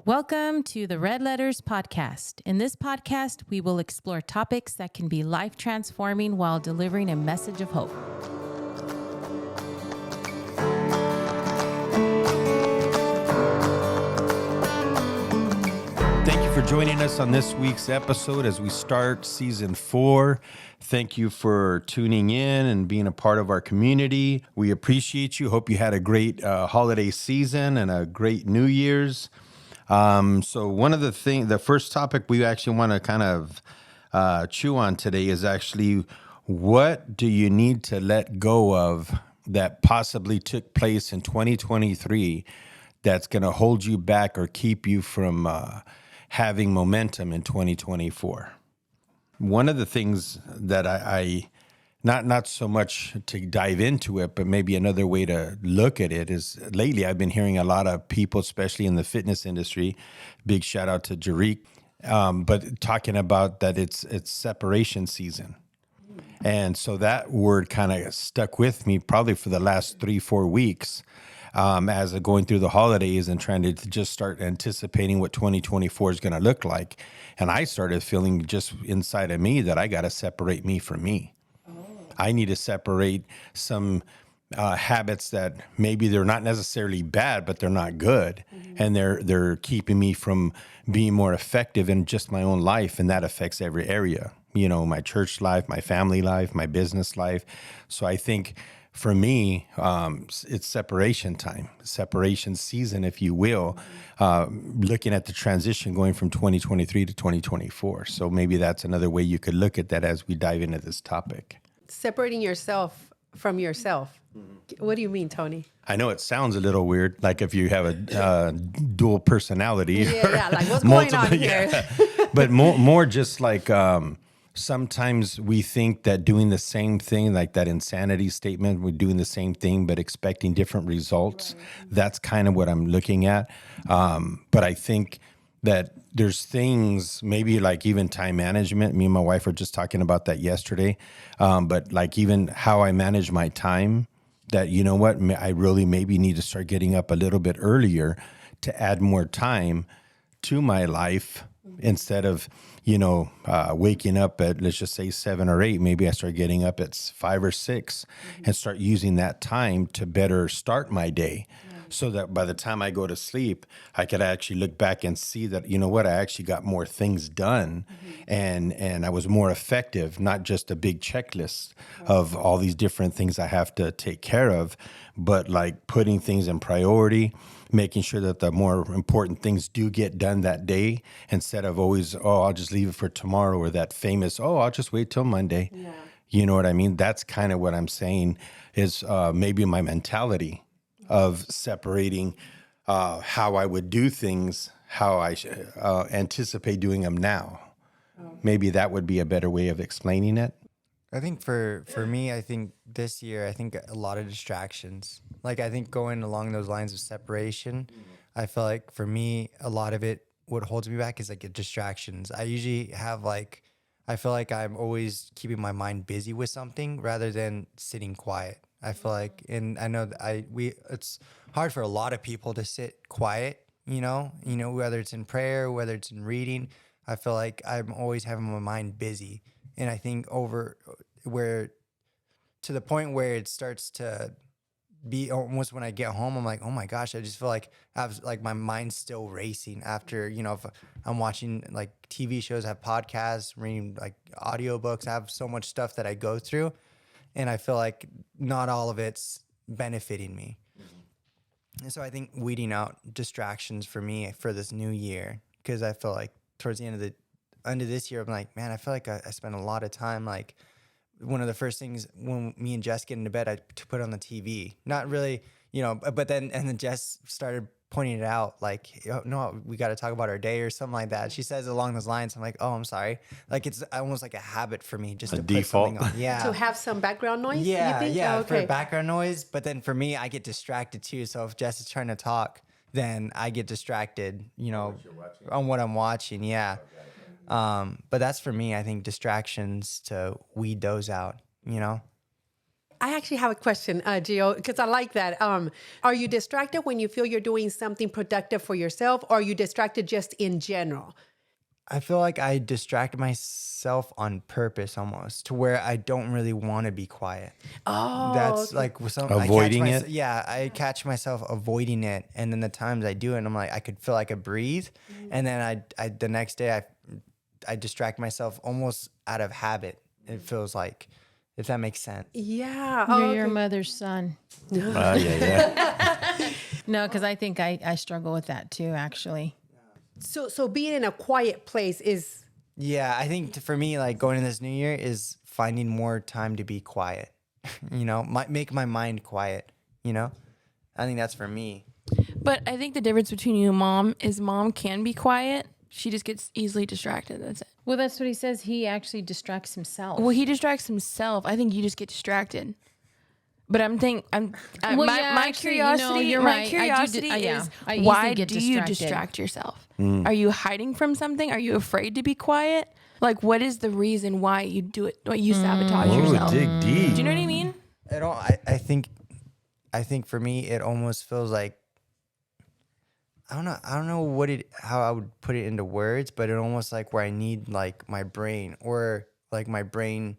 Welcome to the Red Letters Podcast. In this podcast, we will explore topics that can be life-transforming while delivering a message of hope. Thank you for joining us on this week's episode as we start season 4. Thank you for tuning in and being a part of our community. We appreciate you. Hope you had a great holiday season and a great New Year's. So one of the first topic we actually want to kind of chew on today is actually, what do you need to let go of that possibly took place in 2023 that's going to hold you back or keep you from having momentum in 2024? One of the things that I not so much to dive into it, but maybe another way to look at it is, lately I've been hearing a lot of people, especially in the fitness industry, big shout out to Jarik, but talking about that it's separation season. And so that word kind of stuck with me probably for the last 3-4 weeks as I'm going through the holidays and trying to just start anticipating what 2024 is going to look like. And I started feeling just inside of me that I got to separate me from me. I need to separate some habits that maybe they're not necessarily bad, but they're not good. Mm-hmm. And they're keeping me from being more effective in just my own life. And that affects every area, you know, my church life, my family life, my business life. So I think for me, it's separation time, separation season, if you will, looking at the transition going from 2023 to 2024. So maybe that's another way you could look at that as we dive into this topic. Separating yourself from yourself. What do you mean, Tony? I know it sounds a little weird, like if you have a dual personality. Yeah, like what's going on here? Yeah. But more just like sometimes we think that doing the same thing, like that insanity statement, we're doing the same thing but expecting different results. Right. That's kind of what I'm looking at. But I think that there's things, maybe like even time management. Me and my wife were just talking about that yesterday. But like even how I manage my time, that, you know what, I really maybe need to start getting up a little bit earlier to add more time to my life. Instead of, waking up at, let's just say 7 or 8, maybe I start getting up at 5 or 6 and start using that time to better start my day. So that by the time I go to sleep, I could actually look back and see that, you know what, I actually got more things done and I was more effective, not just a big checklist of all these different things I have to take care of, but like putting things in priority, making sure that the more important things do get done that day instead of always, I'll just leave it for tomorrow, or that famous, I'll just wait till Monday. Yeah. You know what I mean? That's kind of what I'm saying is maybe my mentality of separating how I would do things, how I anticipate doing them now. Maybe that would be a better way of explaining it. I think for me, I think this year, I think a lot of distractions. Like I think going along those lines of separation, I feel like for me, a lot of it, what holds me back is like distractions. I usually have I feel like I'm always keeping my mind busy with something rather than sitting quiet. I feel like, and I know that it's hard for a lot of people to sit quiet, whether it's in prayer, whether it's in reading. I feel like I'm always having my mind busy. And I think to the point where it starts to be almost when I get home, I'm like, oh my gosh, I just feel like my mind's still racing after, if I'm watching like TV shows, I have podcasts, reading like audiobooks, I have so much stuff that I go through. And I feel like not all of it's benefiting me. And so I think weeding out distractions for me for this new year, because I feel like towards the end of this year, I'm like, man, I feel like I spent a lot of time. Like one of the first things when me and Jess get into bed, I put on the TV. Not really, but then Jess started pointing it out, like, no, we got to talk about our day or something like that. She says along those lines. I'm like, oh, I'm sorry. Like it's almost like a habit for me just to default. Put something on. Yeah. To have some background noise? Yeah, you think? yeah, Oh, okay. for background noise. But then for me, I get distracted too. So if Jess is trying to talk, then I get distracted, on what I'm watching. Yeah. But that's for me, I think distractions to weed those out, I actually have a question, Gio, because I like that. Are you distracted when you feel you're doing something productive for yourself, or are you distracted just in general? I feel like I distract myself on purpose almost to where I don't really want to be quiet. Oh, That's okay. like with some Avoiding I catch it? Yeah, I catch myself avoiding it, and then the times I do it, and I'm like, I could feel like I breathe, and then I the next day I distract myself almost out of habit. It feels like, if that makes sense. Yeah. You're Oh, your okay. mother's son. Yeah. No, because I think I struggle with that too, actually. So being in a quiet place is Yeah, I think for me, like going in this new year is finding more time to be quiet. Make my mind quiet. I think that's for me. But I think the difference between you and mom is mom can be quiet. She just gets easily distracted. That's it. Well, that's what he says. He actually distracts himself. Well, he distracts himself. I think you just get distracted. But Well, yeah, my actually, curiosity. you're My right. I do curiosity yeah. is I easily why get do you distracted. distract yourself? Are you hiding from something? Are you afraid to be quiet? Like, what is the reason why you do it? Why you sabotage Oh, yourself? dig deep. Do you know what I mean? I think for me it almost feels like, I don't know how I would put it into words, but it almost like where I need like my brain, or like my brain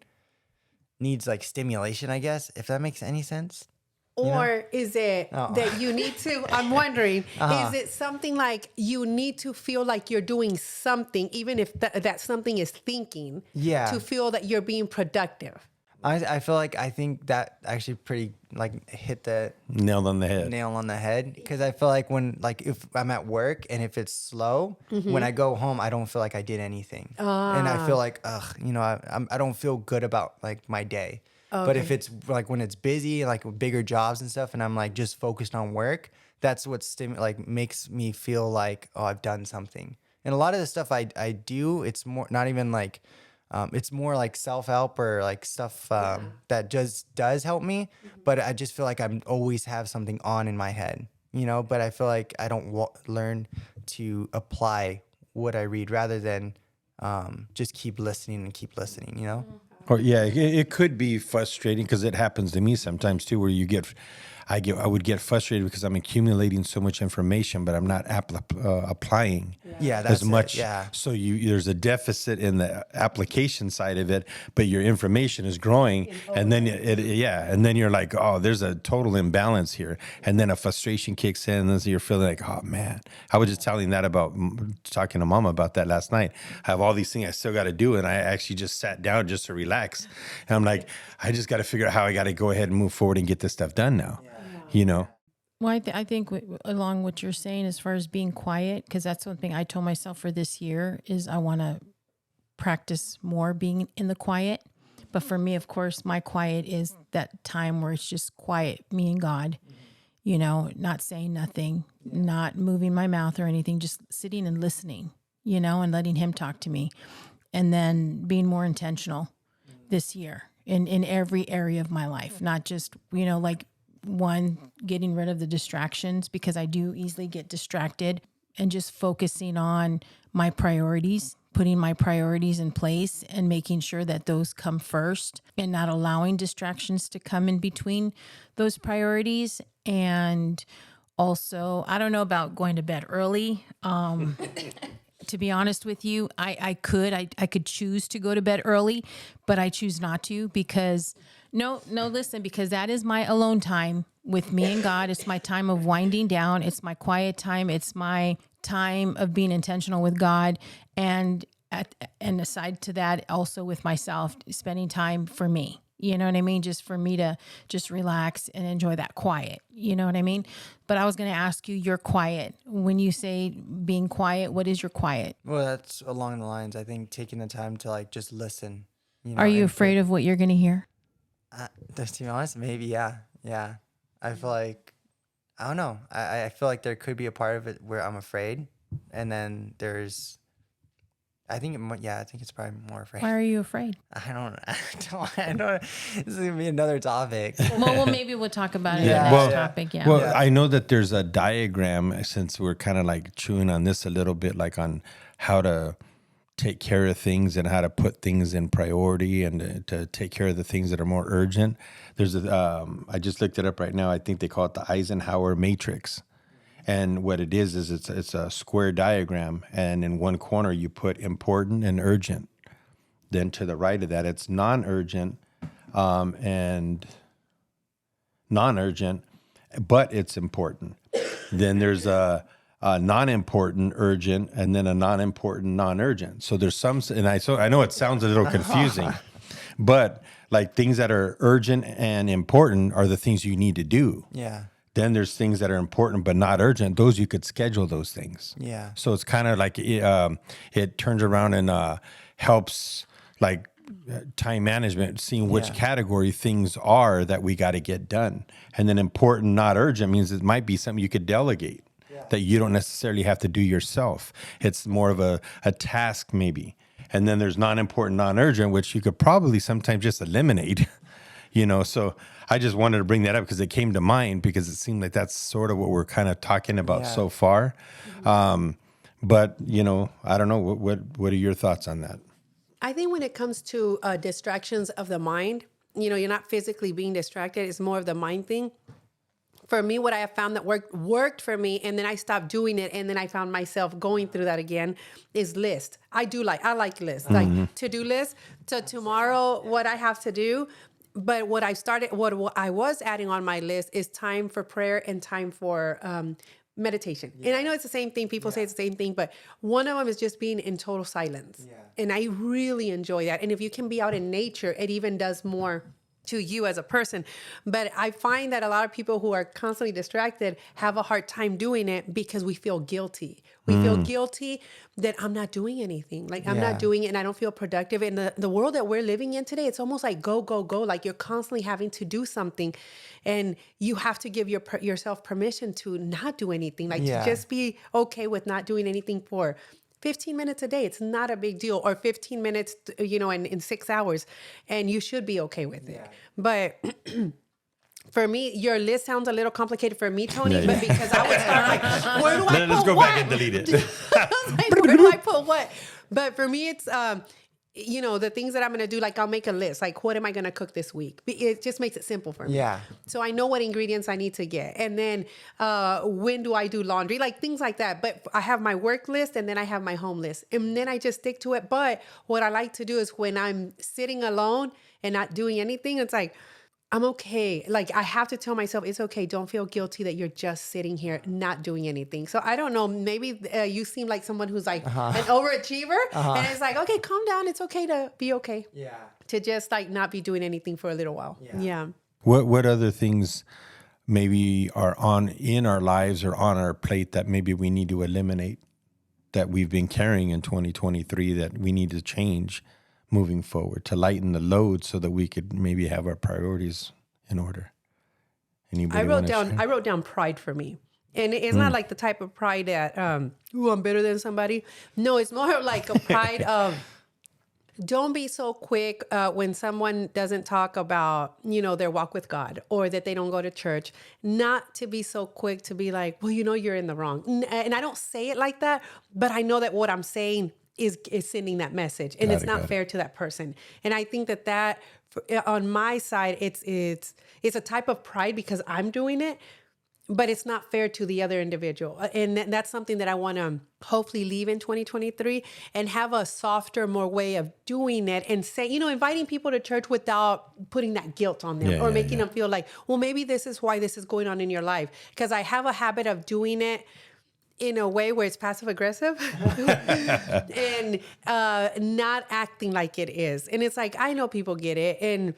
needs like stimulation, I guess, if that makes any sense. Or is it Oh. that you need to, I'm wondering, is it something like you need to feel like you're doing something, even if that something is thinking, Yeah. to feel that you're being productive? I feel like I think that actually pretty like hit the Nailed on the head. nail on the head, because I feel like if I'm at work and if it's slow, when I go home I don't feel like I did anything, and I feel like I don't feel good about like my day. But if it's like when it's busy, like with bigger jobs and stuff, and I'm like just focused on work, that's what makes me feel like, oh, I've done something. And a lot of the stuff I do, it's more not even like it's more like self-help or like stuff that just does help me. But I just feel like I'm always have something on in my head, but I feel like I don't learn to apply what I read, rather than just keep listening and keep listening, Or yeah, it could be frustrating because it happens to me sometimes too, where I would get frustrated because I'm accumulating so much information, but I'm not applying Yeah, that's as much. it, yeah. So there's a deficit in the application side of it, but your information is growing, and then and then you're like, oh, there's a total imbalance here, and then a frustration kicks in, and then you're feeling like, oh man, I was just talking to Mama about that last night. I have all these things I still got to do, and I actually just sat down just to relax, and I'm like, I just got to figure out how I got to go ahead and move forward and get this stuff done now. Well, I think along what you're saying as far as being quiet, because that's one thing I told myself for this year is I want to practice more being in the quiet. But for me, of course, my quiet is that time where it's just quiet, me and God, not saying nothing, not moving my mouth or anything, just sitting and listening, and letting him talk to me. And then being more intentional this year in every area of my life, not just, like getting rid of the distractions, because I do easily get distracted, and just focusing on my priorities, putting my priorities in place and making sure that those come first, and not allowing distractions to come in between those priorities. And also, I don't know about going to bed early. To be honest with you, I could choose to go to bed early, but I choose not to, because listen, because that is my alone time with me and God. It's my time of winding down. It's my quiet time. It's my time of being intentional with God. And aside to that, also with myself, spending time for me. You know what I mean? Just for me to just relax and enjoy that quiet. You know what I mean? But I was going to ask you, your quiet. When you say being quiet, what is your quiet? Well, that's along the lines, I think, taking the time to like just listen. Are you afraid of what you're going to hear? To be honest, maybe, yeah. I feel like, I don't know. I feel like there could be a part of it where I'm afraid, and then I think it's probably more afraid. Why are you afraid? I don't. This is gonna be another topic. Well, maybe we'll talk about it in the Yeah. next topic. Yeah. Well, I know that there's a diagram, since we're kind of like chewing on this a little bit, like on how to take care of things and how to put things in priority and to take care of the things that are more urgent. There's I just looked it up right now. I think they call it the Eisenhower matrix. And what it is it's a square diagram. And in one corner, you put important and urgent. Then to the right of that, it's non-urgent and non-urgent, but it's important. Then there's a non-important urgent and then a non-important non-urgent. So there's some, and I know it sounds a little confusing, but like things that are urgent and important are the things you need to do. Yeah. Then there's things that are important but not urgent. Those you could schedule those things. Yeah. So it's kind of like it turns around and helps like time management, seeing which category things are that we got to get done. And then important, not urgent means it might be something you could delegate that you don't necessarily have to do yourself. It's more of a task maybe. And then there's non-important, non-urgent, which you could probably sometimes just eliminate, So I just wanted to bring that up because it came to mind because it seemed like that's sort of what we're kind of talking about so far. But, I don't know. What are your thoughts on that? I think when it comes to distractions of the mind, you're not physically being distracted. It's more of the mind thing. For me, what I have found that worked for me, and then I stopped doing it, and then I found myself going through that again, is list. I like lists, like to-do list. So tomorrow, what I have to do. But what I was adding on my list is time for prayer and time for meditation. And I know it's the same thing. People say it's the same thing, but one of them is just being in total silence. Yeah. And I really enjoy that. And if you can be out in nature, it even does more to you as a person. But I find that a lot of people who are constantly distracted have a hard time doing it because we feel guilty. We feel guilty that I'm not doing anything. Like I'm not doing it and I don't feel productive. In the world that we're living in today, it's almost like go, go, go. Like you're constantly having to do something and you have to give yourself permission to not do anything. Like to just be okay with not doing anything for 15 minutes a day. It's not a big deal. Or 15 minutes, in 6 hours. And you should be okay with it. But for me, your list sounds a little complicated for me, Tony, but because I would start like, where do I put Let's go what? back and delete it. Like, where do I put what? But for me, it's, the things that I'm going to do, like I'll make a list. Like, what am I going to cook this week? It just makes it simple for me. Yeah. So I know what ingredients I need to get. And then when do I do laundry? Like things like that. But I have my work list and then I have my home list. And then I just stick to it. But what I like to do is when I'm sitting alone and not doing anything, it's like, I'm okay. Like I have to tell myself it's okay. Don't feel guilty that you're just sitting here not doing anything. So I don't know. Maybe you seem like someone who's like an overachiever, and it's like, okay, calm down. It's okay to be okay. Yeah. To just like not be doing anything for a little while. Yeah. What other things maybe are in our lives or on our plate that maybe we need to eliminate that we've been carrying in 2023 that we need to change moving forward to lighten the load so that we could maybe have our priorities in order? Anybody I wrote down pride for me. And it's not like the type of pride that, I'm better than somebody. No, it's more like a pride of don't be so quick when someone doesn't talk about, their walk with God or that they don't go to church, not to be so quick to be like, well, you're in the wrong. And I don't say it like that, but I know that what I'm saying is sending that message, and it's not fair to that person. And I think that on my side, it's a type of pride because I'm doing it, but it's not fair to the other individual. And that's something that I want to hopefully leave in 2023 and have a softer, more way of doing it and say, inviting people to church without putting that guilt on them or making them feel like, well, maybe this is why this is going on in your life. Because I have a habit of doing it in a way where it's passive aggressive and not acting like it is. And it's like, I know people get it. And,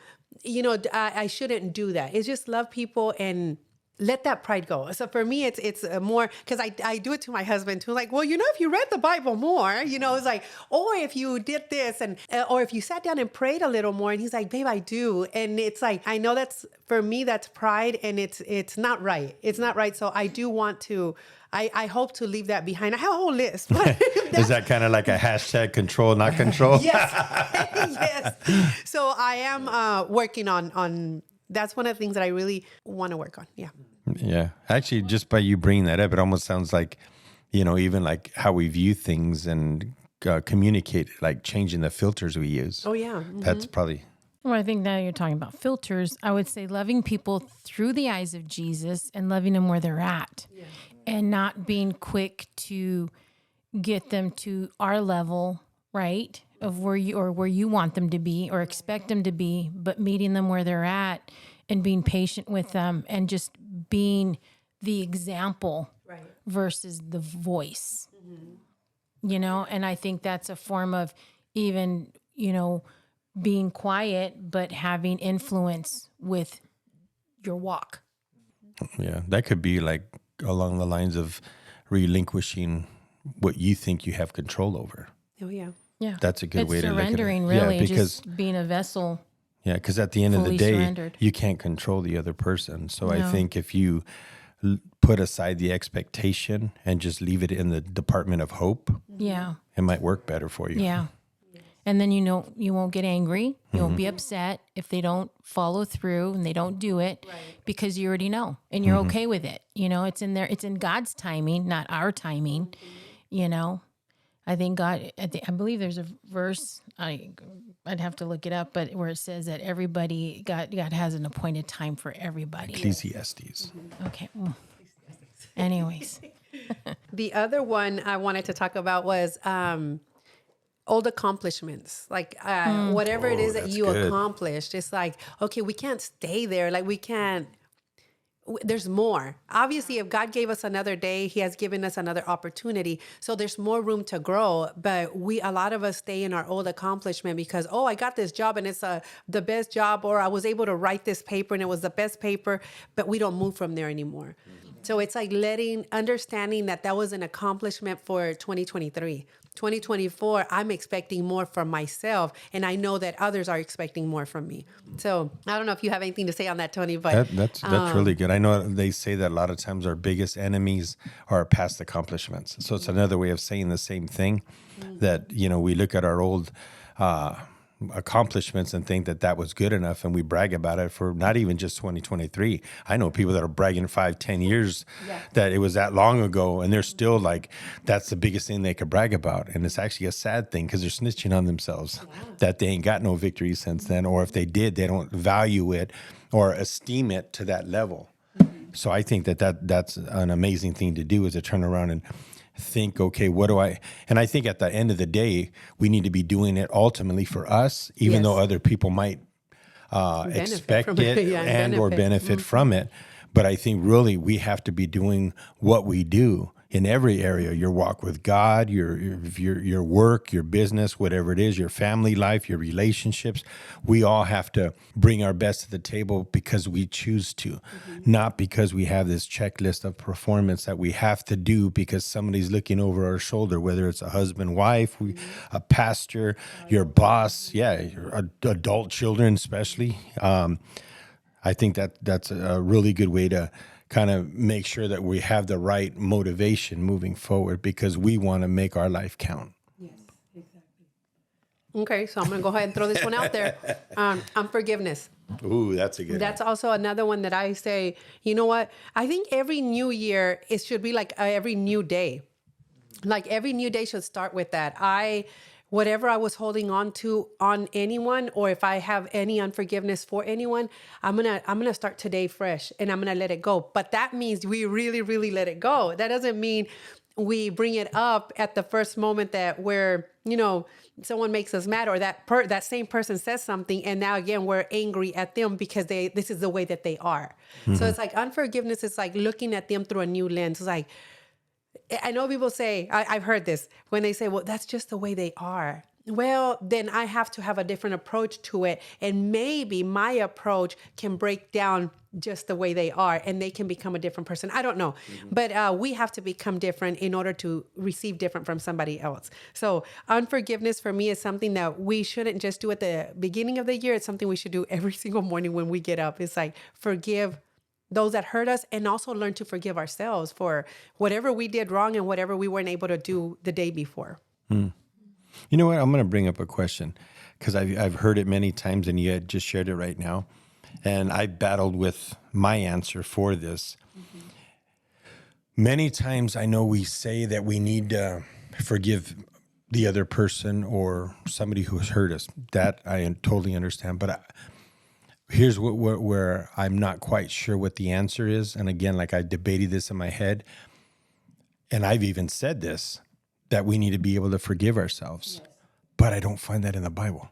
I shouldn't do that. It's just love people and let that pride go. So for me, it's more, because I do it to my husband too. Like, well, if you read the Bible more, it's like, or if you did this and, or if you sat down and prayed a little more. And he's like, babe, I do. And it's like, I know for me, that's pride and it's not right. It's not right. So I do want to, I hope to leave that behind. I have a whole list. Is that kind of like a hashtag control, not control? Yes. Yes. So I am working on, that's one of the things that I really want to work on. Yeah. Yeah. Actually, just by you bringing that up, it almost sounds like, even like how we view things and communicate, like changing the filters we use. Oh, yeah. Mhm. That's probably, Well, I think now you're talking about filters. I would say loving people through the eyes of Jesus and loving them where they're at, and not being quick to get them to our level, right, of where you want them to be or expect them to be, but meeting them where they're at and being patient with them and just being the example versus the voice. You know, and I think that's a form of even, being quiet, but having influence with your walk. yeah, that could be like along the lines of relinquishing what you think you have control over. Oh, yeah. Yeah. That's a good it's way to look at it. surrendering, really, Yeah, because just being a vessel. yeah, because at the end of the Fully day, surrendered. you can't control the other person. So I No. think if you put aside the expectation and just leave it in the department of hope, Yeah. it might work better for you. Yeah. And then you won't get angry. You won't be upset if they don't follow through and they don't do it because you already know and you're okay with it. It's in there. It's in God's timing, not our timing. I think God. I believe there's a verse. I'd have to look it up, but where it says that everybody, God has an appointed time for everybody. Ecclesiastes. Okay. Well, anyways. The other one I wanted to talk about was old accomplishments. Like whatever it is that that's you good. accomplished, it's like, okay, we can't stay there. Like we can't, there's more. Obviously, if God gave us another day, he has given us another opportunity. So there's more room to grow. But a lot of us stay in our old accomplishment because, I got this job and it's the best job, or I was able to write this paper and it was the best paper, but we don't move from there anymore. So it's like understanding that was an accomplishment for 2023. 2024, I'm expecting more from myself, and I know that others are expecting more from me. So I don't know if you have anything to say on that, Tony, but That's really good. I know they say that a lot of times our biggest enemies are our past accomplishments. So it's another way of saying the same thing, that we look at our old accomplishments and think that was good enough, and we brag about it for not even just 2023. I know people that are bragging 5-10 years that it was that long ago, and they're still like, that's the biggest thing they could brag about. And it's actually a sad thing because they're snitching on themselves that they ain't got no victory since then, or if they did, they don't value it or esteem it to that level. So I think that's an amazing thing to do, is to turn around and think, okay, and I think at the end of the day, we need to be doing it ultimately for us, even though other people might expect from it it, and or benefit from it. But I think really we have to be doing what we do in every area, your walk with God, your work, your business, whatever it is, your family life, your relationships. We all have to bring our best to the table because we choose to, not because we have this checklist of performance that we have to do because somebody's looking over our shoulder, whether it's a husband, wife, a pastor, your boss, your adult children especially. I think that's a really good way to kind of make sure that we have the right motivation moving forward, because we want to make our life count. Yes, exactly. Okay, so I'm going to go ahead and throw this one out there. Unforgiveness. Ooh, that's a good That's also another one that I say, you know what? I think every new year, it should be like every new day. Like every new day should start with that. Whatever I was holding on to on anyone, or if I have any unforgiveness for anyone, I'm gonna start today fresh, and I'm gonna let it go. But that means we really, really let it go. That doesn't mean we bring it up at the first moment that someone makes us mad, or that same person says something, and now again we're angry at them because this is the way that they are. So it's like unforgiveness is like looking at them through a new lens. It's like, I know people say, I've heard this, when they say, well, that's just the way they are. Well, then I have to have a different approach to it. And maybe my approach can break down just the way they are, and they can become a different person. I don't know. But we have to become different in order to receive different from somebody else. So unforgiveness for me is something that we shouldn't just do at the beginning of the year. It's something we should do every single morning when we get up. It's like, forgive those that hurt us, and also learn to forgive ourselves for whatever we did wrong and whatever we weren't able to do the day before. You know what? I'm going to bring up a question because I've heard it many times, and you had just shared it right now. And I battled with my answer for this. Many times I know we say that we need to forgive the other person or somebody who has hurt us. That I totally understand. But here's where I'm not quite sure what the answer is. And again, like I debated this in my head, and I've even said this, that we need to be able to forgive ourselves. Yes. But I don't find that in the Bible.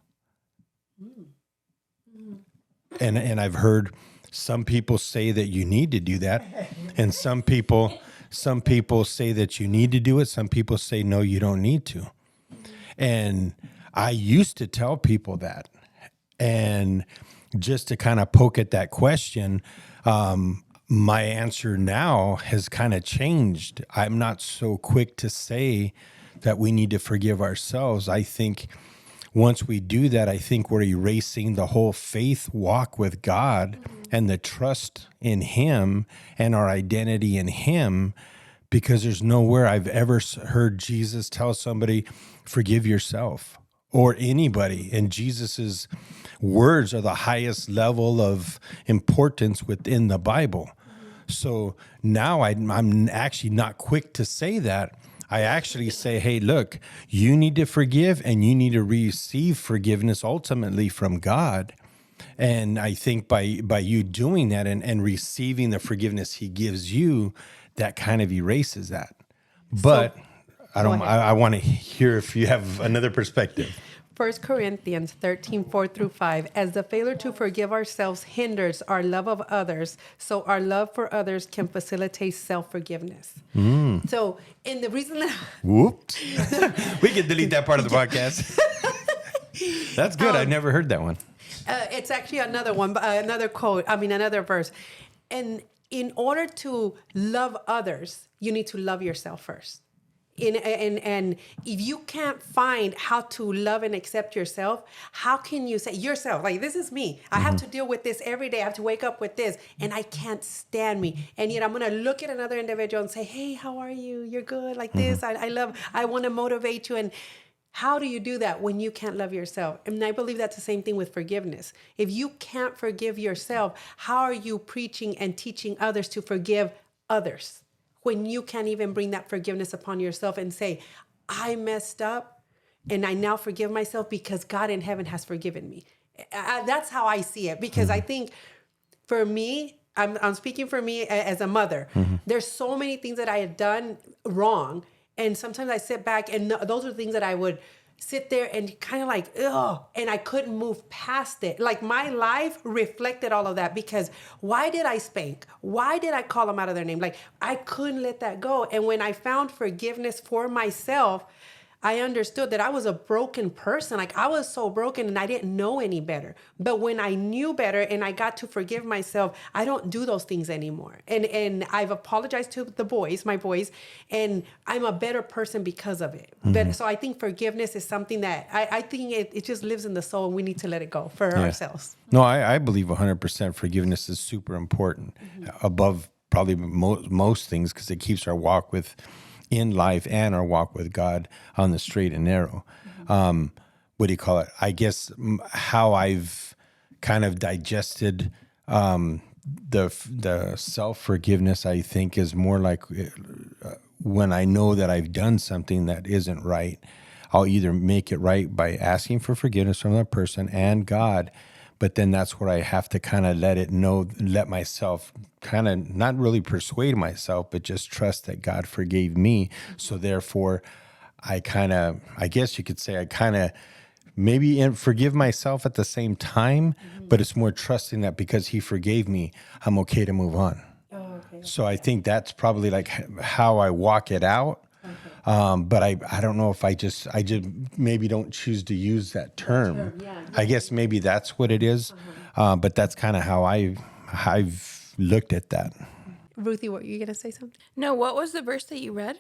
And I've heard some people say that you need to do that, and some people say that you need to do it. Some people say no, you don't need to. And I used to tell people that, and just to kind of poke at that question, my answer now has kind of changed. I'm not so quick to say that we need to forgive ourselves. I think once we do that, I think we're erasing the whole faith walk with God and the trust in Him and our identity in Him, because there's nowhere I've ever heard Jesus tell somebody, forgive yourself, or anybody. And Jesus's words are the highest level of importance within the Bible. So now I'm actually not quick to say that. I actually say, hey, look, you need to forgive and you need to receive forgiveness ultimately from God. And I think by you doing that and receiving the forgiveness He gives you, that kind of erases that. But I want to hear if you have another perspective. 1 Corinthians 13:4-5. As the failure to forgive ourselves hinders our love of others, so our love for others can facilitate self-forgiveness. So, and the reason that... Whoops. We can delete that part of the podcast. That's good. I never heard that one. It's actually another one, another verse. And in order to love others, you need to love yourself first. And if you can't find how to love and accept yourself, how can you say yourself, like, this is me. I have to deal with this every day. I have to wake up with this, and I can't stand me. And yet I'm going to look at another individual and say, hey, how are you? You're good like this. I want to motivate you. And how do you do that when you can't love yourself? And I believe that's the same thing with forgiveness. If you can't forgive yourself, how are you preaching and teaching others to forgive others when you can't even bring that forgiveness upon yourself and say, I messed up and I now forgive myself because God in heaven has forgiven me? That's how I see it, because I think for me, I'm speaking for me as a mother. There's so many things that I had done wrong. And sometimes I sit back, and those are things that I would sit there and kind of like, ugh, and I couldn't move past it. Like, my life reflected all of that, because why did I spank? Why did I call them out of their name? Like, I couldn't let that go. And when I found forgiveness for myself, I understood that I was a broken person. Like, I was so broken and I didn't know any better. But when I knew better and I got to forgive myself, I don't do those things anymore. And I've apologized to my boys, and I'm a better person because of it. But so I think forgiveness is something that I think it just lives in the soul, and we need to let it go for ourselves. No, I believe 100% forgiveness is super important, above probably most things, because it keeps our walk in life and our walk with God on the straight and narrow. What do you call it? I guess how I've kind of digested the self-forgiveness, I think, is more like when I know that I've done something that isn't right, I'll either make it right by asking for forgiveness from that person and God, but then that's where I have to kind of let myself kind of not really persuade myself, but just trust that God forgave me. So therefore, I guess you could say I kind of maybe forgive myself at the same time, but it's more trusting that because He forgave me, I'm okay to move on. So I think that's probably like how I walk it out. But I don't know if I just maybe don't choose to use that term. I guess maybe that's what it is. But that's kind of how I've looked at that. Ruthie, what were you going to say something? No, what was the verse that you read?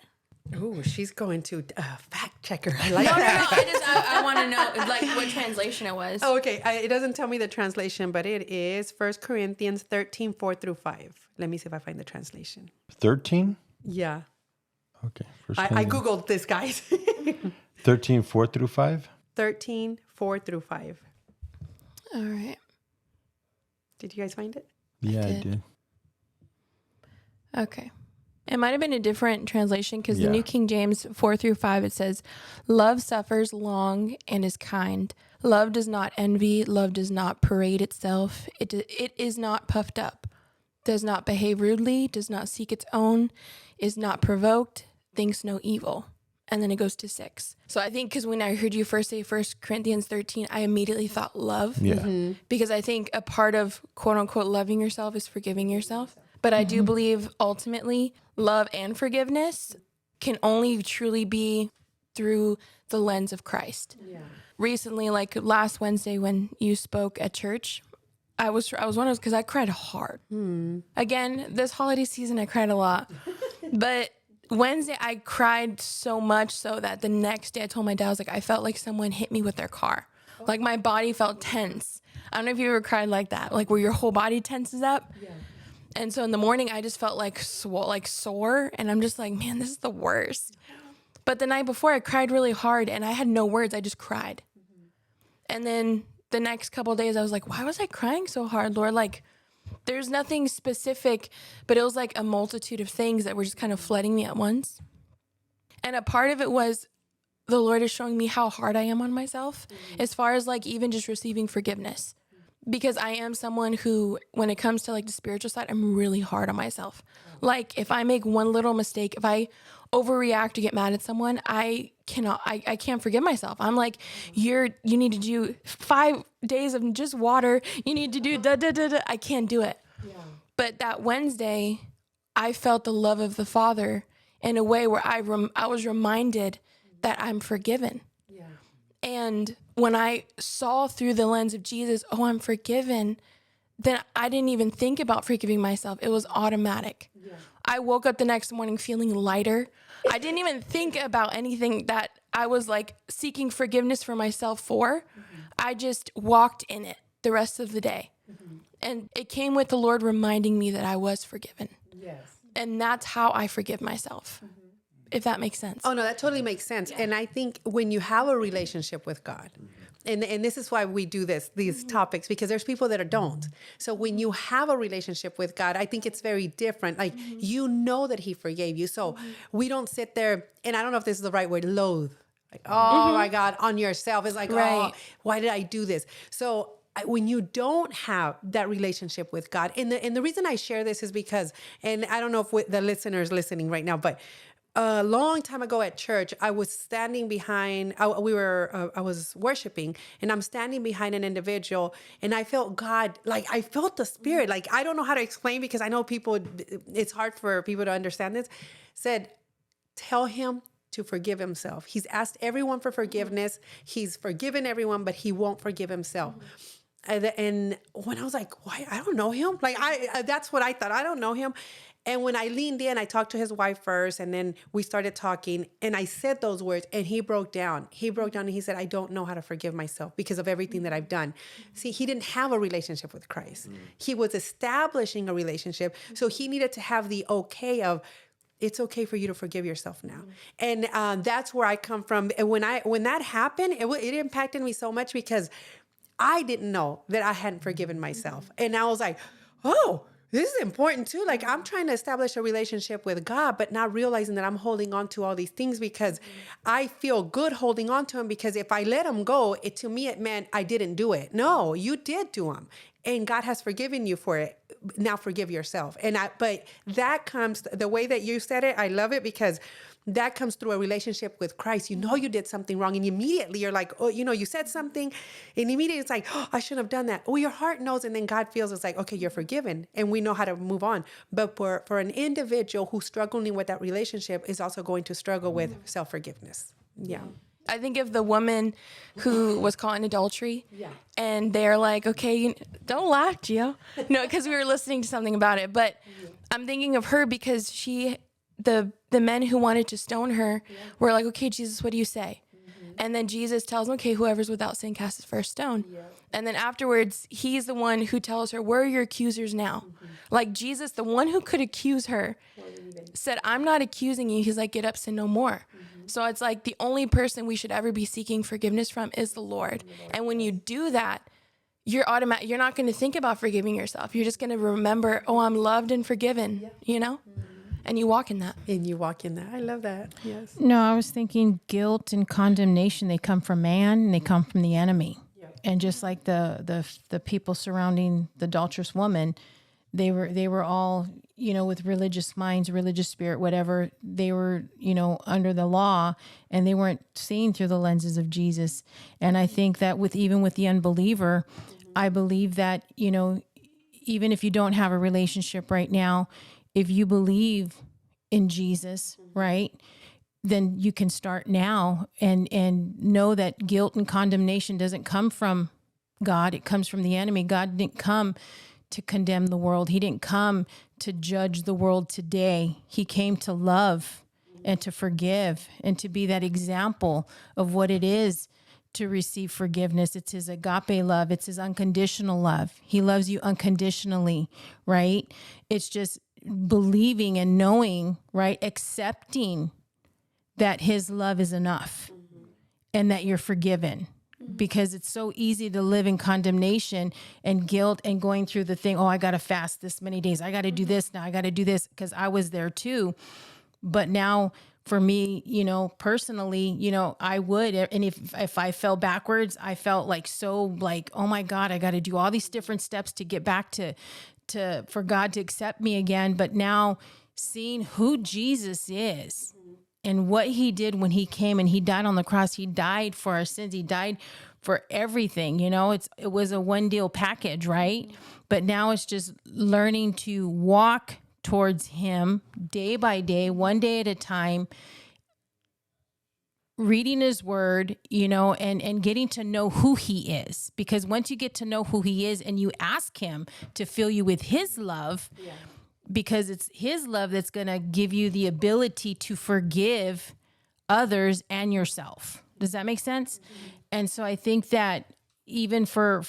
Oh, she's going to fact checker. I like No, that. I want to know like what translation it was. Oh, okay. It doesn't tell me the translation, but it is 1 Corinthians 13:4-5. Let me see if I find the translation. 13? Yeah. Okay. I Googled this, guys. 13:4-5? 13:4-5. All right. Did you guys find it? Yeah, I did. Okay. It might have been a different translation because Yeah. the New King James 4-5, it says, love suffers long and is kind. Love does not envy. Love does not parade itself. It is not puffed up, does not behave rudely, does not seek its own, is not provoked, thinks no evil. And then it goes to 6. So I think because when I heard you first say 1 Corinthians 13, I immediately thought love. Yeah. Because I think a part of quote unquote loving yourself is forgiving yourself. But I do believe ultimately love and forgiveness can only truly be through the lens of Christ. Yeah. Recently, like last Wednesday when you spoke at church, I was one of those because I cried hard. Again, this holiday season I cried a lot. But Wednesday I cried so much so that the next day I told my dad, I was like, I felt like someone hit me with their car. Like my body felt tense. I don't know if you ever cried like that, like where your whole body tenses up. Yeah. And so in the morning, I just felt like sore. And I'm just like, man, this is the worst. But the night before, I cried really hard and I had no words. I just cried. And then the next couple of days, I was like, why was I crying so hard, Lord? Like, there's nothing specific, but it was like a multitude of things that were just kind of flooding me at once. And a part of it was the Lord is showing me how hard I am on myself as far as like even just receiving forgiveness. Because I am someone who, when it comes to like the spiritual side, I'm really hard on myself. Like if I make one little mistake, if I overreact to get mad at someone, I can't forgive myself. I'm like, you need to do 5 days of just water. You need to do da. I can't do it. Yeah. But that Wednesday, I felt the love of the Father in a way where I was reminded that I'm forgiven. Yeah. And when I saw through the lens of Jesus, oh, I'm forgiven, then I didn't even think about forgiving myself. It was automatic. Yeah. I woke up the next morning feeling lighter. I didn't even think about anything that I was like seeking forgiveness for myself for. I just walked in it the rest of the day. And it came with the Lord reminding me that I was forgiven. Yes. And that's how I forgive myself, if that makes sense. Oh, no, that totally makes sense. And I think when you have a relationship with God, and this is why we do these topics, because there's people that don't. So when you have a relationship with God, I think it's very different. Like, you know that he forgave you. So we don't sit there, and I don't know if this is the right word, loathe. Like, oh my God, on yourself. It's like, Right. oh, why did I do this? So when you don't have that relationship with God, and the reason I share this is because, and I don't know if the listeners listening right now, but a long time ago at church, I was standing behind, I was worshiping, and I'm standing behind an individual, and I felt God, like I felt the Spirit, like I don't know how to explain because I know it's hard for people to understand this, said, tell him to forgive himself. He's asked everyone for forgiveness. He's forgiven everyone, but he won't forgive himself. And when I was like, why? I don't know him. Like that's what I thought. I don't know him. And when I leaned in, I talked to his wife first, and then we started talking, and I said those words, and he broke down. He broke down and he said, I don't know how to forgive myself because of everything that I've done. See, he didn't have a relationship with Christ. He was establishing a relationship. So he needed to have the okay of, it's okay for you to forgive yourself now. And that's where I come from. And when that happened, it impacted me so much because I didn't know that I hadn't forgiven myself. And I was like, oh, this is important too. Like I'm trying to establish a relationship with God, but not realizing that I'm holding on to all these things because I feel good holding on to him, because if I let him go, to me, it meant I didn't do it. No, you did do them. And God has forgiven you for it. Now forgive yourself. But that comes, the way that you said it, I love it, because that comes through a relationship with Christ. You know you did something wrong, and immediately you're like, oh, you said something, and immediately it's like, oh, I shouldn't have done that. Oh, your heart knows, and then God feels it's like, okay, you're forgiven, and we know how to move on. But for an individual who's struggling with that relationship is also going to struggle with self-forgiveness. Yeah. I think of the woman who was caught in adultery, and they're like, okay, don't laugh, Gio. No, because we were listening to something about it, but I'm thinking of her because the men who wanted to stone her were like, okay, Jesus, what do you say? And then Jesus tells them, okay, whoever's without sin casts his first stone. And then afterwards, he's the one who tells her, where are your accusers now? Like Jesus, the one who could accuse her, said, I'm not accusing you. He's like, get up, sin no more. So it's like the only person we should ever be seeking forgiveness from is the Lord. And when you do that, you're not going to think about forgiving yourself. You're just going to remember, oh, I'm loved and forgiven, and you walk in that. And you walk in that. I love that. Yes. No, I was thinking guilt and condemnation, they come from man and they come from the enemy. And just like the people surrounding the adulterous woman, they were all, with religious minds, religious spirit, whatever. They were, under the law, and they weren't seeing through the lenses of Jesus. And I think that even with the unbeliever, I believe that, even if you don't have a relationship right now, if you believe in Jesus, right, then you can start now and know that guilt and condemnation doesn't come from God. It comes from the enemy. God didn't come to condemn the world. He didn't come to judge the world today. He came to love and to forgive and to be that example of what it is to receive forgiveness. It's his agape love. It's his unconditional love. He loves you unconditionally, right? It's just believing and knowing, right? Accepting that his love is enough and that you're forgiven. Because it's so easy to live in condemnation and guilt and going through the thing, I got to fast this many days. I got to do this now. I got to do this, because I was there too. But now for me, personally, I would. And if I fell backwards, I felt oh my God, I got to do all these different steps to get back for God to accept me again. But now seeing who Jesus is, and what he did when he came and he died on the cross, he died for our sins. He died for everything. It was a one deal package, right? But now it's just learning to walk towards him day by day, one day at a time, reading his word, and getting to know who he is. Because once you get to know who he is and you ask him to fill you with his love, because it's his love that's going to give you the ability to forgive others and yourself. Does that make sense? Mm-hmm. And so I think that even for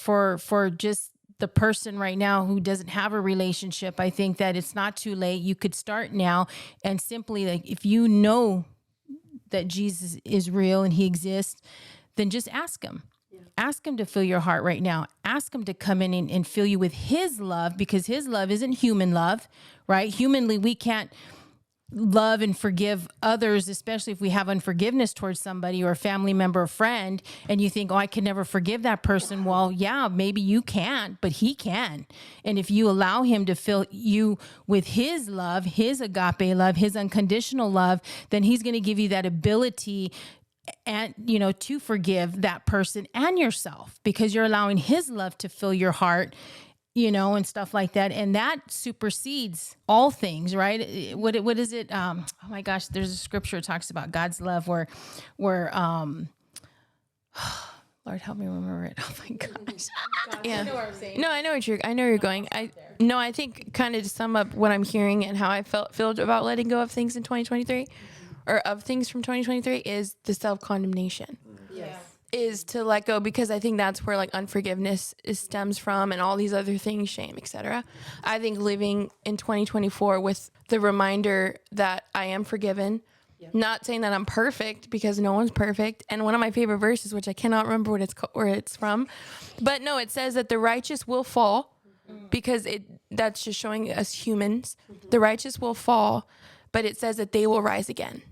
just the person right now who doesn't have a relationship, I think that it's not too late. You could start now, and simply, if you know that Jesus is real and he exists, then just ask him. Ask him to fill your heart right now. Ask him to come in and fill you with his love, because his love isn't human love, right? Humanly, we can't love and forgive others, especially if we have unforgiveness towards somebody or a family member or friend, and you think, I can never forgive that person. Well, yeah, maybe you can't, but he can. And if you allow him to fill you with his love, his agape love, his unconditional love, then he's going to give you that ability and to forgive that person and yourself, because you're allowing his love to fill your heart, and stuff like that. And that supersedes all things, right? What is it? Oh my gosh, there's a scripture that talks about God's love where Lord help me remember it. Oh my gosh. Yeah. You know what I'm saying? No, I know where you're going. I think kind of to sum up what I'm hearing and how I feel about letting go of things in 2023, or of things from 2023, is the self-condemnation. Yes. Is to let go, because I think that's where unforgiveness stems from, and all these other things, shame, etc. I think living in 2024 with the reminder that I am forgiven, not saying that I'm perfect, because no one's perfect. And one of my favorite verses, which I cannot remember where it's from, but no, it says that the righteous will fall, because that's just showing us humans. The righteous will fall, but it says that they will rise again.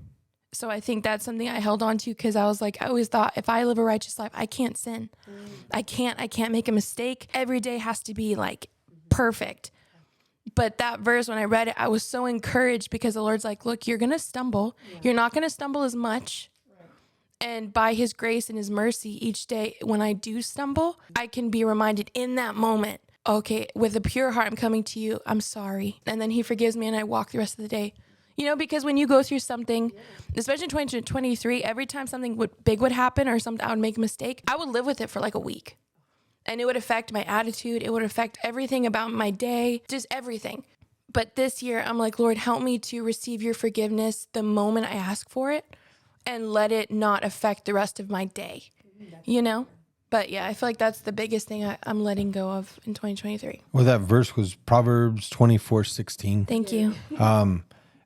So I think that's something I held on to, because I was I always thought, if I live a righteous life, I can't sin. I can't make a mistake. Every day has to be perfect. But that verse, when I read it, I was so encouraged, because the Lord's look, you're going to stumble. Yeah. You're not going to stumble as much. Right. And by his grace and his mercy, each day when I do stumble, I can be reminded in that moment, okay, with a pure heart, I'm coming to you. I'm sorry. And then he forgives me, and I walk the rest of the day. Because when you go through something, especially in 2023, every time something big would happen, or something, I would make a mistake, I would live with it for a week. And it would affect my attitude. It would affect everything about my day, just everything. But this year, I'm Lord, help me to receive your forgiveness the moment I ask for it, and let it not affect the rest of my day, But yeah, I feel that's the biggest thing I'm letting go of in 2023. Well, that verse was Proverbs 24:16. Thank you.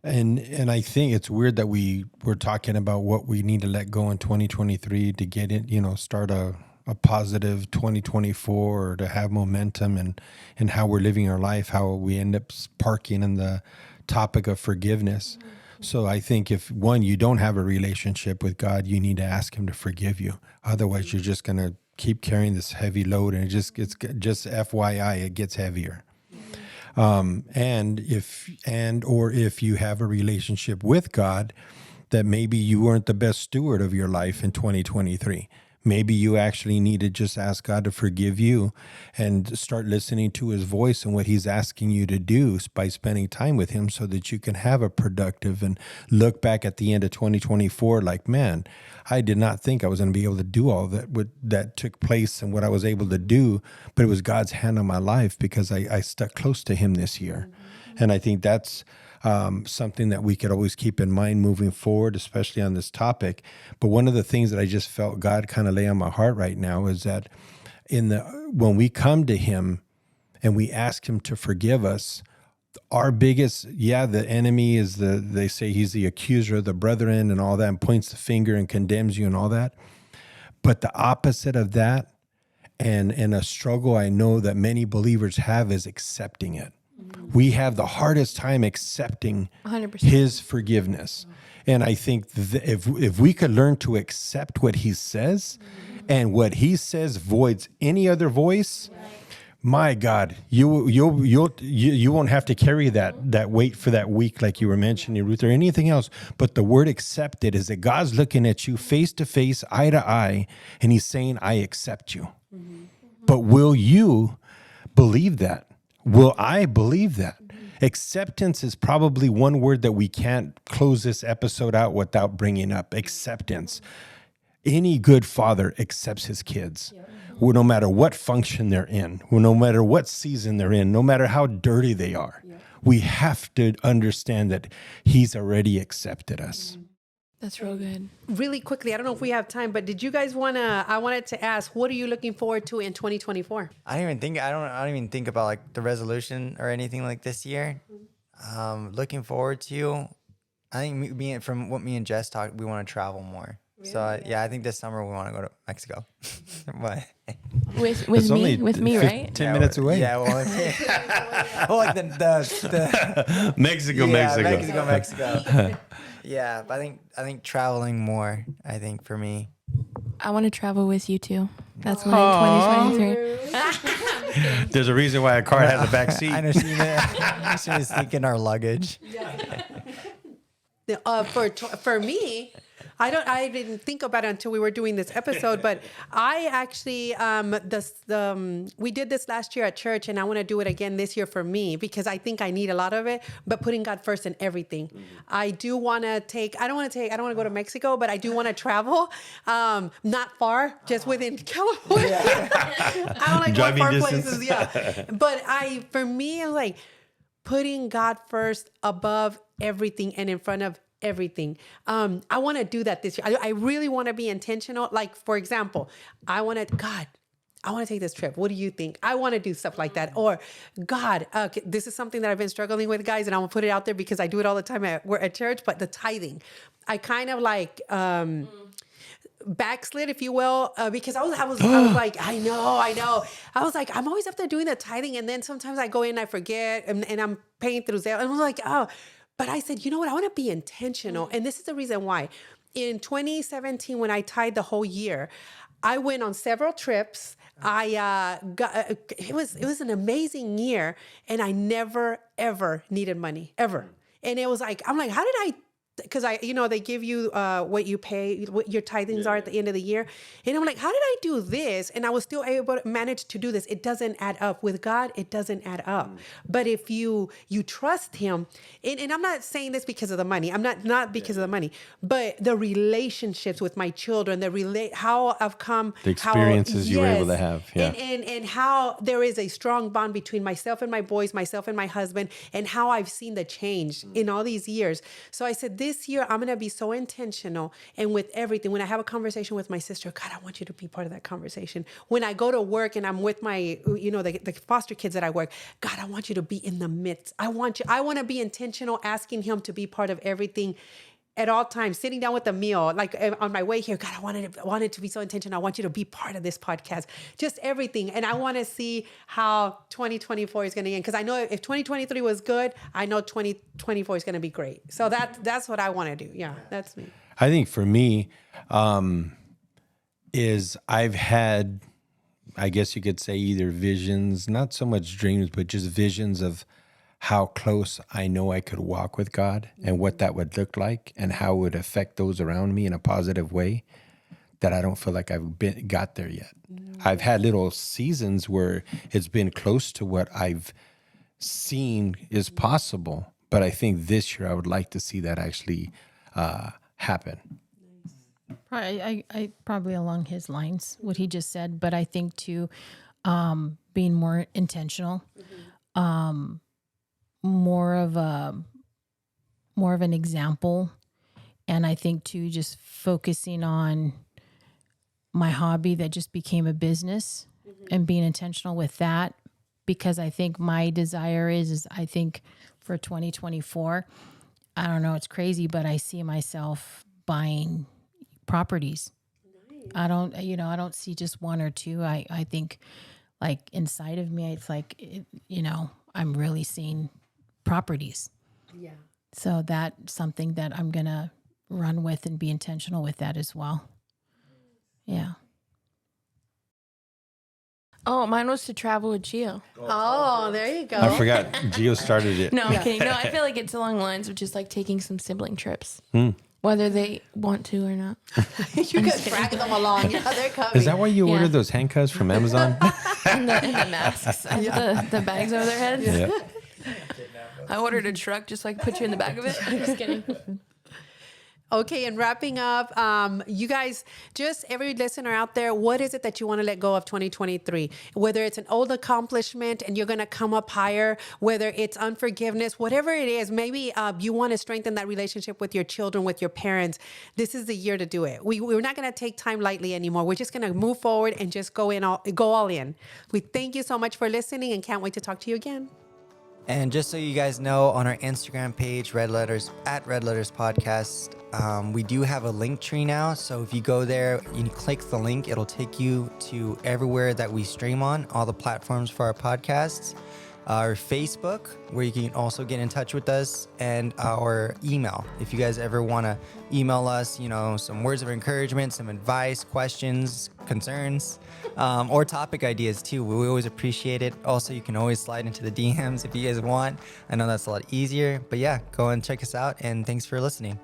And I think it's weird that we were talking about what we need to let go in 2023 to get it, start a positive 2024, or to have momentum and how we're living our life, how we end up parking in the topic of forgiveness. So I think if one, you don't have a relationship with God, you need to ask him to forgive you. Otherwise, you're just going to keep carrying this heavy load, and it just gets, just FYI, it gets heavier. And if you have a relationship with God, that maybe you weren't the best steward of your life in 2023. Maybe you actually need to just ask God to forgive you and start listening to his voice and what he's asking you to do by spending time with him, so that you can have a productive and look back at the end of 2024 like, man, I did not think I was going to be able to do all that took place and what I was able to do, but it was God's hand on my life because I stuck close to him this year. And I think that's something that we could always keep in mind moving forward, especially on this topic. But one of the things that I just felt God kind of lay on my heart right now is that when we come to him and we ask him to forgive us, our biggest, the enemy is they say he's the accuser of the brethren and all that, and points the finger and condemns you and all that. But the opposite of that, and a struggle I know that many believers have, is accepting it. We have the hardest time accepting 100%. his forgiveness. And I think if we could learn to accept what he says, and what he says voids any other voice, my God, you won't have to carry that weight for that week, like you were mentioning, Ruth, or anything else. But the word accepted is that God's looking at you face to face, eye to eye, and he's saying, I accept you. But will you believe that? Will I believe that? Acceptance is probably one word that we can't close this episode out without bringing up. Acceptance. Any good father accepts his kids. Well, no matter what function they're in, no matter what season they're in, no matter how dirty they are, we have to understand that he's already accepted us. That's real good. Really quickly, I don't know if we have time, but did you guys I wanted to ask, what are you looking forward to in 2024? I don't even think about like the resolution or anything like this year. Looking forward to, I think from what me and Jess talked, we want to travel more. Really? So I think this summer we want to go to Mexico. But with It's me, right? 10 minutes away. Yeah, well, like the Mexico. Mexico. Yeah, but I think traveling more, I think for me. I want to travel with you too. That's my 2023. There's a reason why a car has a back seat. I know she was thinking our luggage. For me, I didn't think about it until we were doing this episode, but I actually, we did this last year at church, and I want to do it again this year for me, because I think I need a lot of it, but putting God first in everything. I do want to I don't want to go to Mexico, but I do want to travel, not far, just within California. I don't like Driving far distance. places. But for me, like putting God first above everything and in front of everything. I want to do that this year. I really want to be intentional. Like, for example, I want to take this trip. What do you think? I want to do stuff like that. Or, God, this is something that I've been struggling with, guys, and I'm going to put it out there because I do it all the time at church, but the tithing. I kind of like backslid, if you will, because I was like, I know. I was like, I'm always up there doing the tithing, and then sometimes I go in and I forget, and I'm paying through Zelle. And I was like, oh. But I said, you know what? I want to be intentional. And this is the reason why. In 2017, when I tied the whole year, I went on several trips. It was an amazing year, and I never, ever needed money, ever. And it was like, I'm like, how did I? Because they give you what you pay, what your tithings are at the end of the year. And I'm like, how did I do this? And I was still able to manage to do this. It doesn't add up. With God, it doesn't add up. But if you trust him, and I'm not saying this because of the money. I'm not because of the money, but the relationships with my children, how I've come. The experiences you were able to have. Yeah. And how there is a strong bond between myself and my boys, myself and my husband, and how I've seen the change in all these years. So I said, this year, I'm going to be so intentional, and with everything. When I have a conversation with my sister, God, I want you to be part of that conversation. When I go to work and I'm with my, the foster kids that I work, God, I want you to be in the midst. I want to be intentional, asking him to be part of everything at all times, sitting down with a meal, like on my way here, God, I wanted to be so intentional. I want you to be part of this podcast, just everything. And I want to see how 2024 is going to end. Because I know if 2023 was good, I know 2024 is going to be great. So that's what I want to do. Yeah, that's me. I think for me, is I've had, I guess you could say, either visions, not so much dreams, but just visions of how close I know I could walk with God and what that would look like and how it would affect those around me in a positive way, that I don't feel like I've got there yet. I've had little seasons where it's been close to what I've seen is possible, but I think this year I would like to see that actually happen. I probably along his lines, what he just said, but I think too, being more intentional, more of an example. And I think too, just focusing on my hobby that just became a business and being intentional with that, because I think my desire is I think for 2024, I don't know, it's crazy, but I see myself buying properties. I don't see just one or two. I think like inside of me, it's like, I'm really seeing properties. Yeah. So that's something that I'm going to run with and be intentional with that as well. Yeah. Oh, mine was to travel with Gio. Oh, there you go. I forgot Gio started it. No, I'm kidding. No, I feel like it's along the lines of just like taking some sibling trips, whether they want to or not. You can drag them along. Yeah, they're coming. Is that why you Yeah. ordered those handcuffs from Amazon? And the masks, and the bags over their heads. Yeah. I ordered a truck just so I could put you in the back of it. I'm just kidding. Okay, and wrapping up, you guys, just every listener out there, what is it that you want to let go of 2023? Whether it's an old accomplishment and you're going to come up higher, whether it's unforgiveness, whatever it is, maybe you want to strengthen that relationship with your children, with your parents. This is the year to do it. We're not going to take time lightly anymore. We're just going to move forward and just go all in. We thank you so much for listening and can't wait to talk to you again. And just so you guys know, on our Instagram page, Red Letters Podcast, we do have a link tree now. So if you go there, you click the link, it'll take you to everywhere that we stream on, all the platforms for our podcasts, our Facebook, where you can also get in touch with us, and our email. If you guys ever want to email us, some words of encouragement, some advice, questions, concerns, or topic ideas too. We always appreciate it. Also, you can always slide into the DMs if you guys want. I know that's a lot easier, but yeah, go and check us out, and thanks for listening.